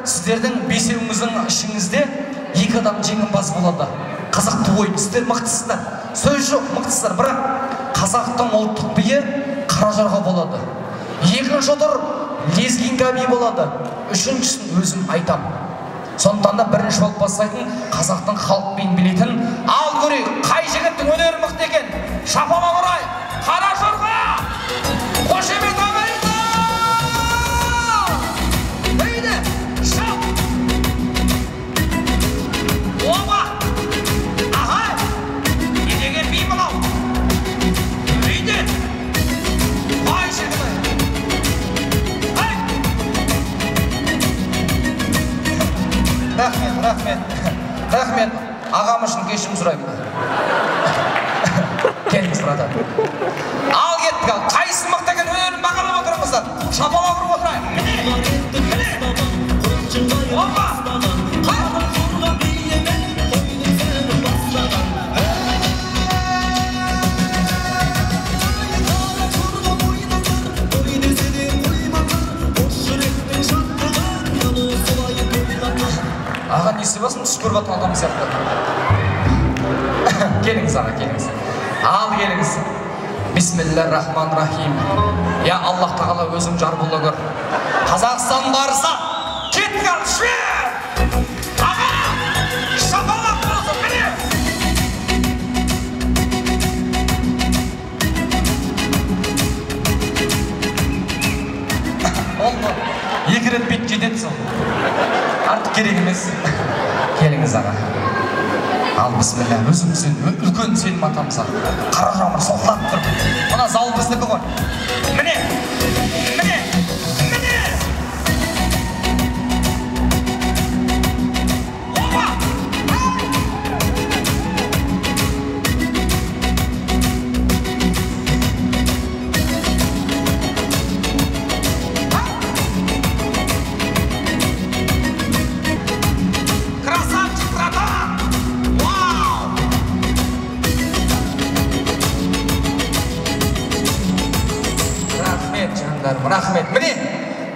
Сіздердің бесеуіңіздің ішіңізде екі адам жеңімпаз болады. Қазақтың ойын, сіздер мықтысыздар. Сөз жоқ, мықтысыздар. Бірақ қазақтың ұлттық биі қара жорға болады. Екінші тұр лезгинка би болады. Үшіншісін өзім айтам. Сондықтан да бірінші болып бастайтын қазақтың халық биін білетін ал көрейік, қай жігіттің өнері мықты екен. Шапалақ ұрайық. Қара жорға! Қошемет ағайындар! Бейді! Шап! Оба! Ағай! Не деген би мынау? Бейді! Қай жігіті! Ай! Рахмет. Ағам үшін кешірім сұраймын. Келіңіз, братан. Ал кеттік, ал. Қайсы мықты екен өнерін бағалап отырыңыздар. Шапалақ ұрып отырайық. Міне! Опа! Аға, несі басын түс көріп атқан адам сияқты. Келіңіз, аға, келіңіз. Ал келіңіз. Бисмиллахиррахманиррахим. Я Аллах тағала өзің жар бола көр. Қазақстан барса, кеттік ал, швер! Аға! Шапалақ болсын, міне! Олды. Екі рет бет жетеді сол. Артық керек емес. Келіңіз, аға. Ал бісміллә, өзім сен, үлкен сен матамса. Қара жамыр солтап тұр. Мына зал біздікі ғой. Міне! Міне! Міне! Опа! Рахмет. Міне,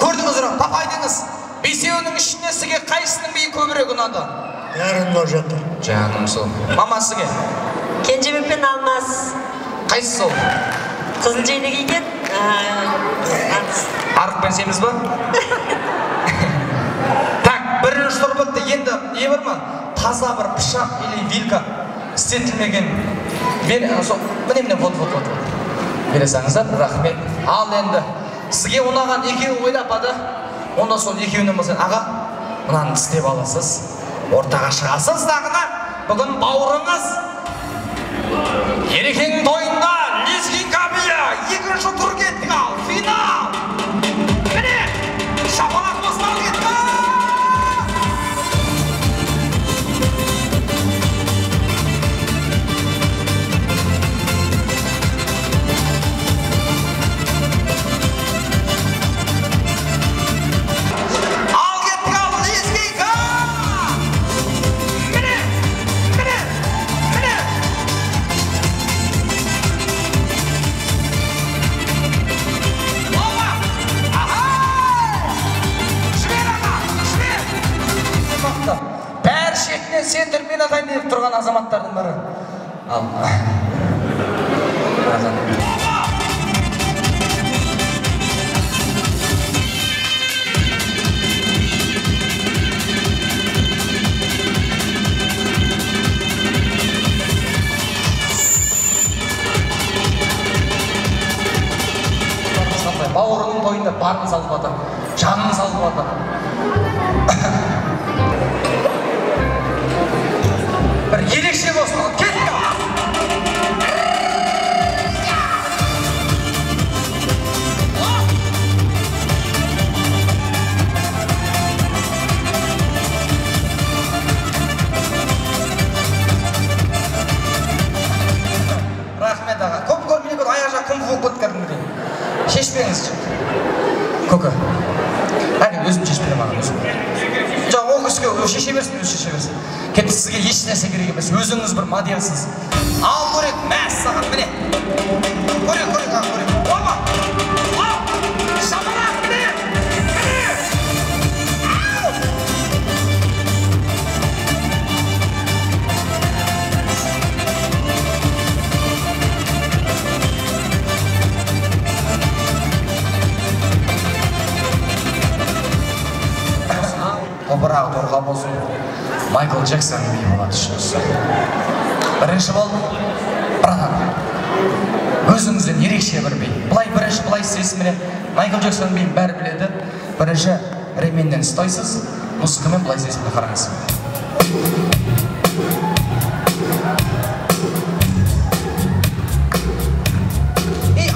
көрдіңіз ұрақ, папайдыңыз. Бесеуінің ішіне сізге қайсының биі көбірек ұнады? Ярым ол жатыр. Жаным сол. Мама сізге? Кенжебек пен Алмас. Қайсы сол? Қызыл жейді киген. Арықпен семіз ба? Так, бірінші тұр бітті. Енді не бар ма? Таза бір пышақ или вилка істетілмеген. Міне, вот. Бересаңыздар, рахмет. Ал енді. Сізге ұнаған екеуі ойлап ады. Онда сол екеуінен болсын, аға, мынаны істеп аласыз. Ортаға шығасыз дағына. Бүгін бауырыңыз. Ерекенің тойында лезгинка биі. Екінші тұр кеттік ал. Финал. Міне, шапалақ бостан кеттік. Бәрі шетінен сендір мен атайын деп тұрған азаматтардың бірі. Ал. Бауырының тойында барын салып атыр, жанын салып атыр. Bir ерекше болсын, кеттік! Рахмет аға. Көп көрмей көр, аяқ жақ күн қуып көткердім. Шешпеңіз. Көкі. Әне, өзім шешпеймін ағам, өзім. Жоқ, ол кісіге шеше берсін, өз шеше берсін. Кетті сізге еш нәрсе керек емес, өзіңіз бір моделсіз. Ал көрек, мәс саған, міне. Көрек, аға, көрек. Опа! Ал! Шапалақ, міне! Міне! Ау! Топырақ торға болсын, Майкл Джексон би болады үшіншісі. Бірінші бол, братан, өзіңізден ерекше бір би. Бұлай бірінші, бұлай сесіміне Майкл Джексон биін бәрі біледі. Бірінші ременден ұстайсыз, музыкамен бұлай сесіміне қараңыз.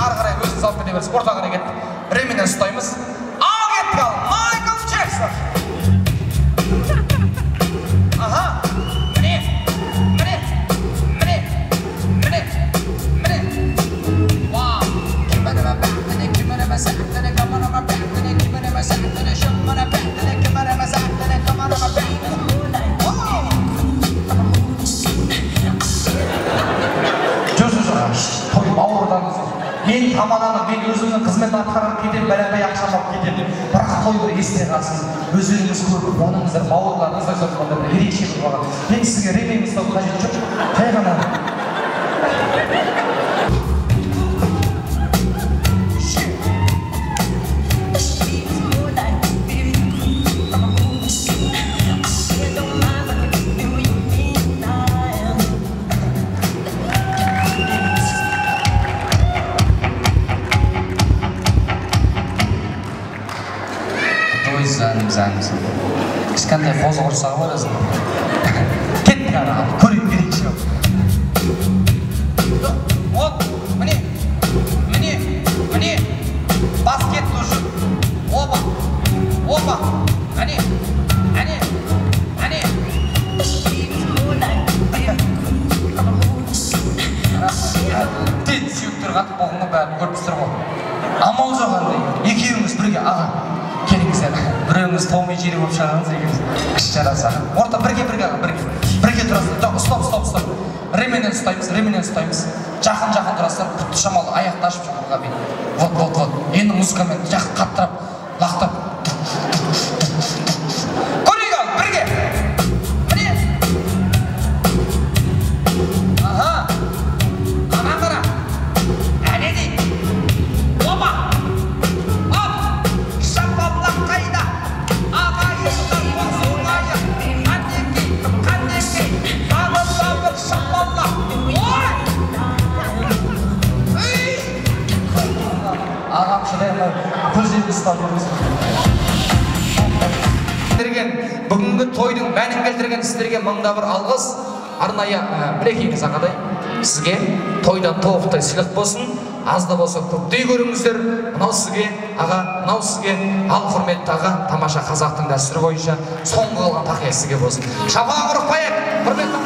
Ары қарай өзіңіз алып кете беріңіз, ортаға қарай кетті. Ременден ұстаймыз. Ал кетті ал, Майкл Джексон. Aha, mene. Wow. Kimene me baktene, kimene me saktene, kamana me baktene, kimene me saktene, şammana baktene, kimene me saktene, kamana me baktene. Wow. Toy ауырдаңыз. Мен тамаданы, мен өзімнің қызмет атқарып кетем, бәләбай ақшамап кетем. Бірақ той бір есте қалсын. Өздеріңіз көріп, оныңыздар, бауырларыңыздар соққанда бір ерекше бір баға. Мен сізге ремень ұстау қажет жоқ. Жай ғана. Зән. Кішкентай қозы құрсағы бар өзің. Кеттік ана, көрейік ерекше. Вот, міне. Бас кетті уже. Опа. Әне. Тет сүйіктер қатып болғанға бәрін көріпсіздер ғой. Амал жоқ андай. Екеуіңіз бірге аға. Келіңіздер, біреуіңіз таумен жері болып шығаңыз екеуіңіз кіш жараса. Орта бірге тұрасыздар. Стоп. Ременен ұстаймыз. Жақын тұрасыздар. Құтты шамалы аяқты ашып шығарға бейін. Вот. Енді музыкамен жақын қаттырап, лақтап. Көрейік ал, бірге. Міне. Аха. Ана қара. Әне дейді. Опа. Ағам шыдаймай көздеріңді ұстап жүрміз. Бүгінгі тойдың мәнін келтірген сіздерге мыңда бір алғыс. Арнайы мінекейіңіз ағадай. Сізге тойдан тоғықтай сыйлық болсын. Аз да болса көптей көріңіздер. Мынау сізге аға, мынау сізге ал құрметті аға. Тамаша қазақтың дәстүрі бойынша соңғы қалған тақия сізге болсын. Шапағын ұрықпайық, құрметті